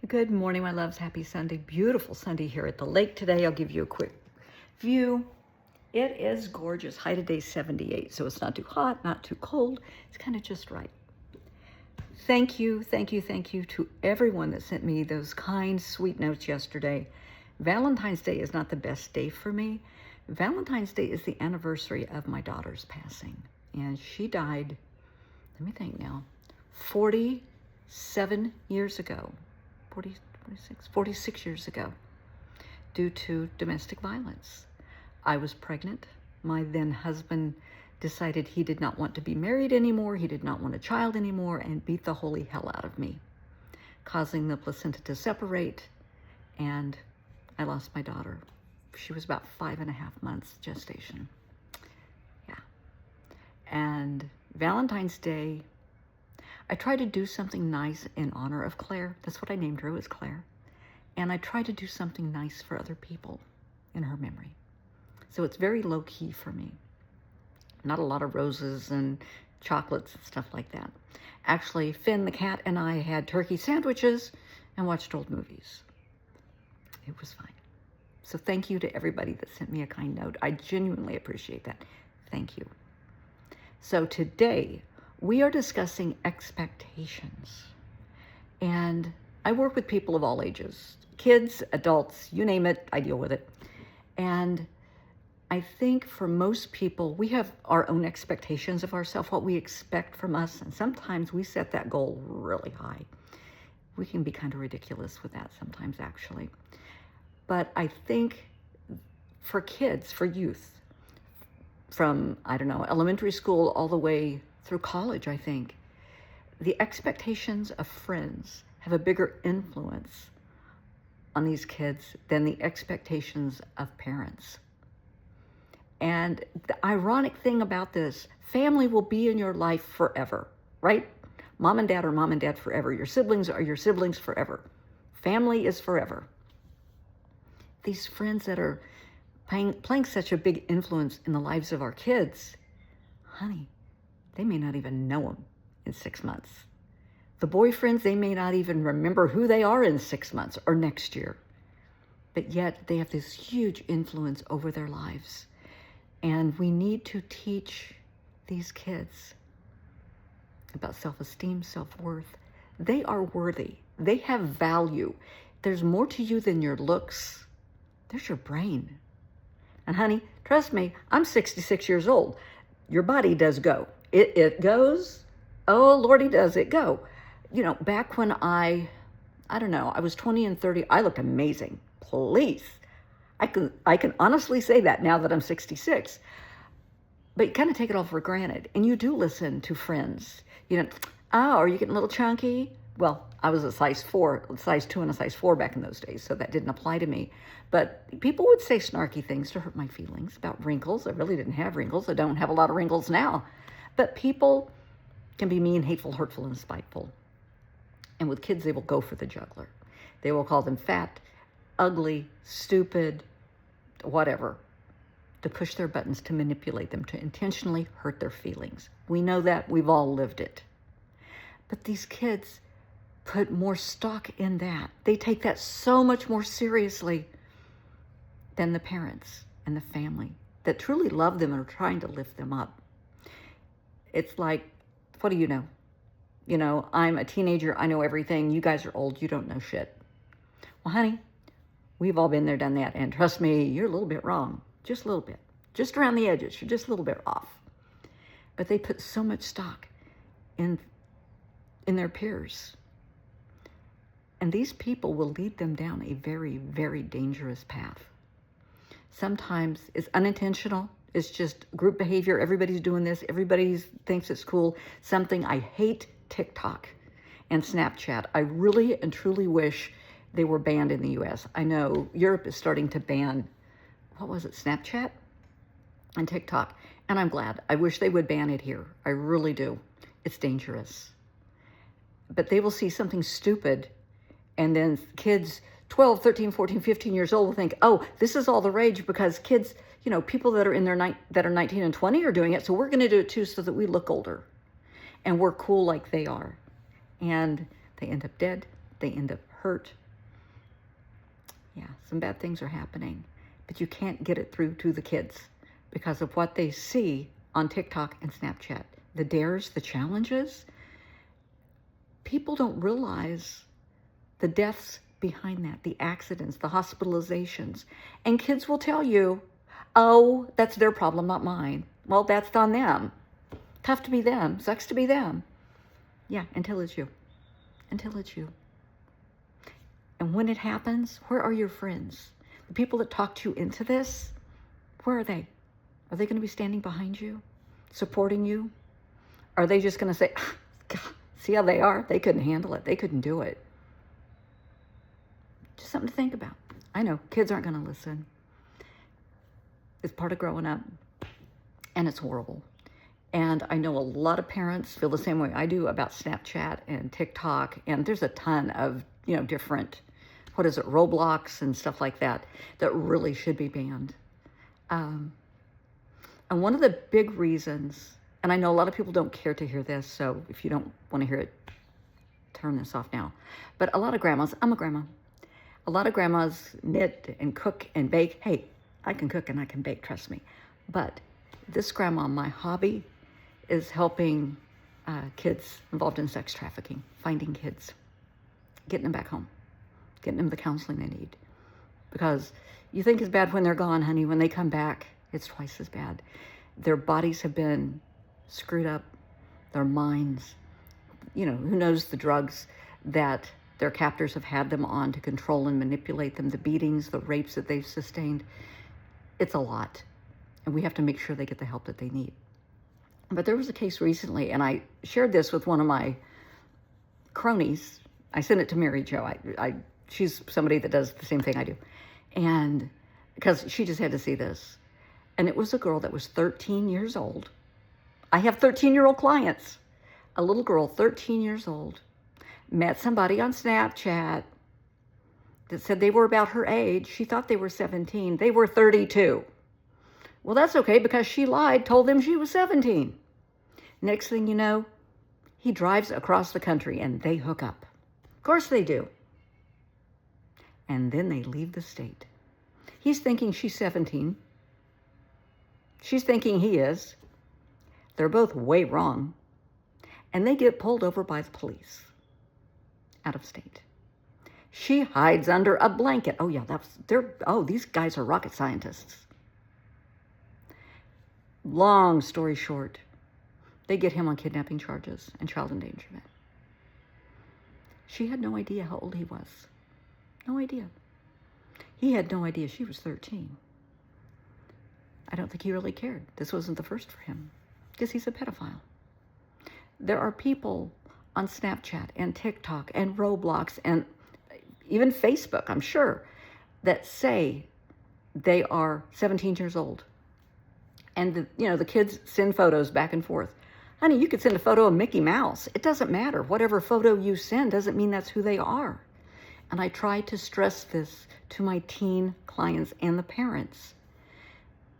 Good morning, my loves. Happy Sunday. Beautiful Sunday here at the lake today. I'll give you a quick view. It is gorgeous. High today 78, so it's not too hot, not too cold. It's kind of just right. Thank you to everyone that sent me those kind, sweet notes yesterday. Valentine's Day is not the best day for me. Valentine's Day is the anniversary of my daughter's passing, and she died, let me think now, 47 years ago. 46 years ago, due to domestic violence. I was pregnant. My then husband decided he did not want to be married anymore. He did not want a child anymore and beat the holy hell out of me, causing the placenta to separate, and I lost my daughter. She was about 5.5 months gestation. Yeah. And Valentine's Day, I tried to do something nice in honor of Claire. That's what I named her, was Claire. And I tried to do something nice for other people in her memory. So it's very low-key for me. Not a lot of roses and chocolates and stuff like that. Actually, Finn the cat and I had turkey sandwiches and watched old movies. It was fine. So thank you to everybody that sent me a kind note. I genuinely appreciate that. Thank you. So today, we are discussing expectations. And I work with people of all ages, kids, adults, you name it, I deal with it. And I think for most people, we have our own expectations of ourselves, what we expect from us. And sometimes we set that goal really high. We can be kind of ridiculous with that sometimes, actually. But I think for kids, for youth, from, I don't know, elementary school all the way through college, I think, the expectations of friends have a bigger influence on these kids than the expectations of parents. And the ironic thing about this, family will be in your life forever, right? Mom and dad are mom and dad forever. Your siblings are your siblings forever. Family is forever. These friends that are playing such a big influence in the lives of our kids, honey, they may not even know them in 6 months. The boyfriends, they may not even remember who they are in 6 months or next year. But yet they have this huge influence over their lives. And we need to teach these kids about self-esteem, self-worth. They are worthy. They have value. There's more to you than your looks. There's your brain. And honey, trust me, I'm 66 years old. Your body does go. It goes. Oh, Lordy, does it go. You know, back when I don't know, I was 20 and 30, I looked amazing. Please. I can honestly say that now that I'm 66. But you kind of take it all for granted. And you do listen to friends. You know, oh, are you getting a little chunky? Well, I was a size 2 and a size 4 back in those days, so that didn't apply to me. But people would say snarky things to hurt my feelings about wrinkles. I really didn't have wrinkles. I don't have a lot of wrinkles now. But people can be mean, hateful, hurtful, and spiteful. And with kids, they will go for the jugular. They will call them fat, ugly, stupid, whatever, to push their buttons, to manipulate them, to intentionally hurt their feelings. We know that. We've all lived it. But these kids put more stock in that. They take that so much more seriously than the parents and the family that truly love them and are trying to lift them up. It's like, what do you know? You know, I'm a teenager. I know everything. You guys are old. You don't know shit. Well, honey, we've all been there, done that. And trust me, you're a little bit wrong. Just a little bit. Just around the edges. You're just a little bit off. But they put so much stock in their peers. And these people will lead them down a very, very dangerous path. Sometimes it's unintentional. It's just group behavior. Everybody's doing this. Everybody thinks it's cool. Something I hate TikTok and Snapchat. I really and truly wish they were banned in the U.S. I know Europe is starting to ban, what was it, Snapchat and TikTok. And I'm glad. I wish they would ban it here. I really do. It's dangerous. But they will see something stupid, and then kids 12, 13, 14, 15 years old will think, oh, this is all the rage because kids, you know, people that are in their that are 19 and 20 are doing it, so we're going to do it too so that we look older and we're cool like they are. And they end up dead, They end up hurt. Yeah, some bad things are happening. But you can't get it through to the kids because of what they see on TikTok and Snapchat. The dares, the challenges. People don't realize the deaths behind that, the accidents, the hospitalizations. And kids will tell you, oh, that's their problem, not mine. Well, that's on them. Tough to be them. Sucks to be them. Yeah, until it's you. Until it's you. And when it happens, where are your friends? The people that talked you into this, where are they? Are they going to be standing behind you, supporting you? Are they just going to say, God, see how they are? They couldn't handle it. They couldn't do it. Just something to think about. I know kids aren't going to listen. It's part of growing up, and it's horrible. And I know a lot of parents feel the same way I do about Snapchat and TikTok, and there's a ton of, different, Roblox and stuff like that really should be banned. And one of the big reasons, and I know a lot of people don't care to hear this, so if you don't want to hear it, turn this off now. But a lot of grandmas, I'm a grandma, a lot of grandmas knit and cook and bake. Hey, I can cook and I can bake, trust me. But this grandma, my hobby is helping kids involved in sex trafficking, finding kids, getting them back home, getting them the counseling they need. Because you think it's bad when they're gone, honey. When they come back, it's twice as bad. Their bodies have been screwed up, their minds, who knows the drugs that their captors have had them on to control and manipulate them, the beatings, the rapes that they've sustained. It's a lot. And we have to make sure they get the help that they need. But there was a case recently, and I shared this with one of my cronies. I sent it to Mary Jo. She's somebody that does the same thing I do. And because she just had to see this. And it was a girl that was 13 years old. I have 13-year-old clients. A little girl, 13 years old, met somebody on Snapchat that said they were about her age. She thought they were 17. They were 32. Well, that's okay because she lied, told them she was 17. Next thing you know, he drives across the country and they hook up. Of course they do. And then they leave the state. He's thinking she's 17. She's thinking he is. They're both way wrong. And they get pulled over by the police out of state. She hides under a blanket. Oh yeah, these guys are rocket scientists. Long story short, they get him on kidnapping charges and child endangerment. She had no idea how old he was. No idea. He had no idea she was 13. I don't think he really cared. This wasn't the first for him because he's a pedophile. There are people on Snapchat and TikTok and Roblox and even Facebook, I'm sure, that say they are 17 years old. And the kids send photos back and forth. Honey, you could send a photo of Mickey Mouse. It doesn't matter. Whatever photo you send doesn't mean that's who they are. And I try to stress this to my teen clients and the parents.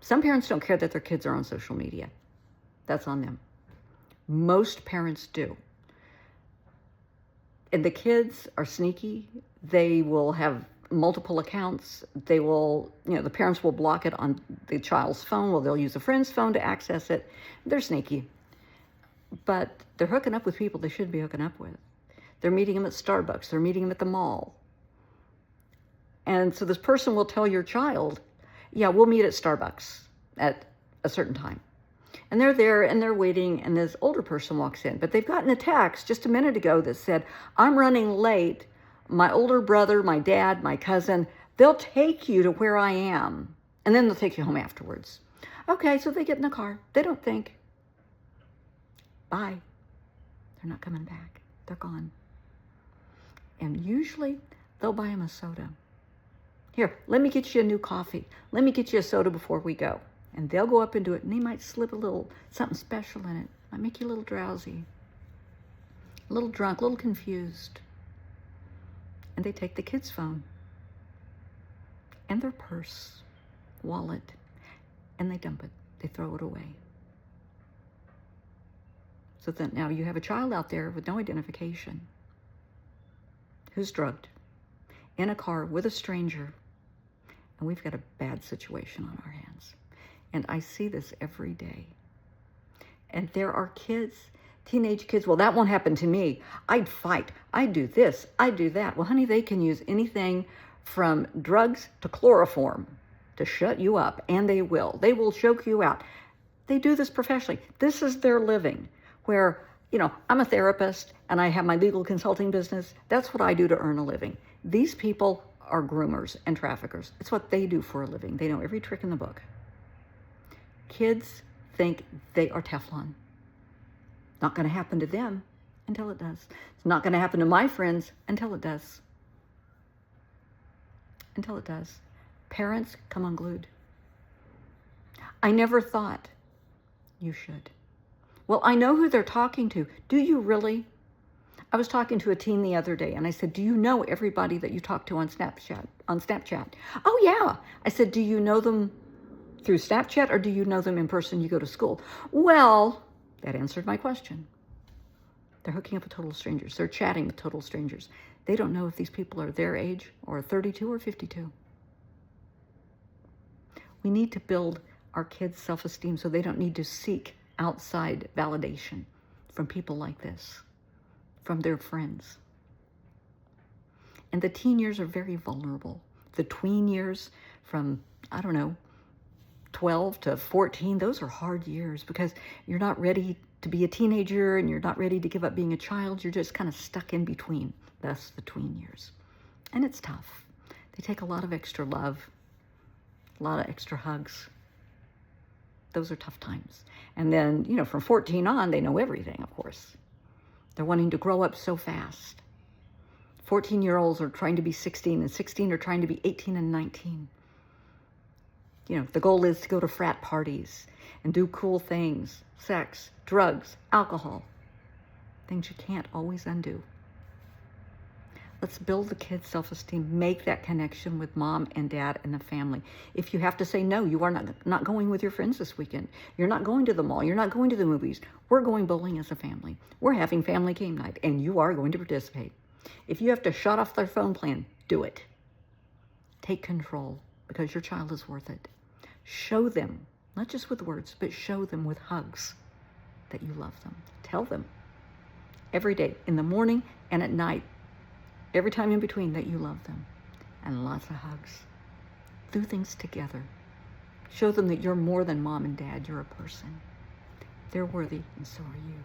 Some parents don't care that their kids are on social media. That's on them. Most parents do. And the kids are sneaky. They will have multiple accounts. They will, the parents will block it on the child's phone. Well, they'll use a friend's phone to access it. They're sneaky. But they're hooking up with people they shouldn't be hooking up with. They're meeting them at Starbucks. They're meeting them at the mall. And so this person will tell your child, yeah, we'll meet at Starbucks at a certain time. And they're there and they're waiting and this older person walks in. But they've gotten a text just a minute ago that said, I'm running late. My older brother, my dad, my cousin, they'll take you to where I am. And then they'll take you home afterwards. Okay, so they get in the car. They don't think. Bye. They're not coming back. They're gone. And usually they'll buy him a soda. Here, let me get you a new coffee. Let me get you a soda before we go. And they'll go up and do it, and they might slip a little something special in it. Might make you a little drowsy, a little drunk, a little confused. And they take the kid's phone and their purse, wallet, and they dump it. They throw it away. So then now you have a child out there with no identification who's drugged in a car with a stranger, and we've got a bad situation on our hands. And I see this every day. And there are kids, teenage kids, well, that won't happen to me. I'd fight. I'd do this. I'd do that. Well, honey, they can use anything from drugs to chloroform to shut you up, and they will. They will choke you out. They do this professionally. This is their living, where, I'm a therapist and I have my legal consulting business. That's what I do to earn a living. These people are groomers and traffickers. It's what they do for a living. They know every trick in the book. Kids think they are Teflon. Not going to happen to them until it does. It's not going to happen to my friends until it does. Until it does. Parents, come unglued. I never thought you should. Well, I know who they're talking to. Do you really? I was talking to a teen the other day, and I said, do you know everybody that you talk to on Snapchat? Oh, yeah. I said, do you know them through Snapchat, or do you know them in person? You go to school. Well, that answered my question. They're hooking up with total strangers. They're chatting with total strangers. They don't know if these people are their age, or 32 or 52. We need to build our kids' self-esteem so they don't need to seek outside validation from people like this, from their friends. And the teen years are very vulnerable. The tween years from, 12 to 14, those are hard years because you're not ready to be a teenager and you're not ready to give up being a child. You're just kind of stuck in between. That's the tween years. And it's tough. They take a lot of extra love, a lot of extra hugs. Those are tough times. And then, from 14 on, they know everything, of course. They're wanting to grow up so fast. 14-year-olds are trying to be 16, and 16 are trying to be 18 and 19. The goal is to go to frat parties and do cool things, sex, drugs, alcohol, things you can't always undo. Let's build the kids' self-esteem, make that connection with mom and dad and the family. If you have to say no, you are not going with your friends this weekend. You're not going to the mall. You're not going to the movies. We're going bowling as a family. We're having family game night, and you are going to participate. If you have to shut off their phone plan, do it. Take control, because your child is worth it. Show them, not just with words, but show them with hugs that you love them. Tell them every day, in the morning and at night, every time in between, that you love them. And lots of hugs. Do things together. Show them that you're more than mom and dad. You're a person. They're worthy, and so are you.